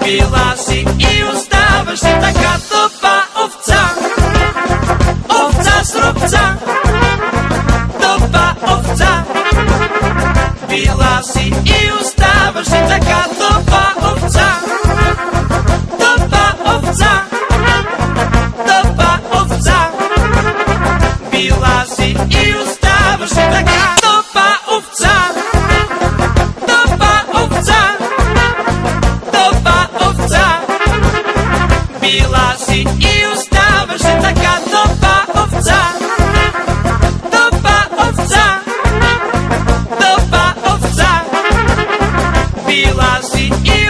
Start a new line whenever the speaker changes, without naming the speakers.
Била си и оставаш така тъпа овца. Овца с рубца, тъпа овца. Била си и оставаш така тъпа овца. Тъпа овца, тъпа овца. Била си и оставаш така тъпа овца. Тъпа овца, тъпа овца. Била си и оставаш така тъпа овца. Тъпа овца, тъпа овца. Била си и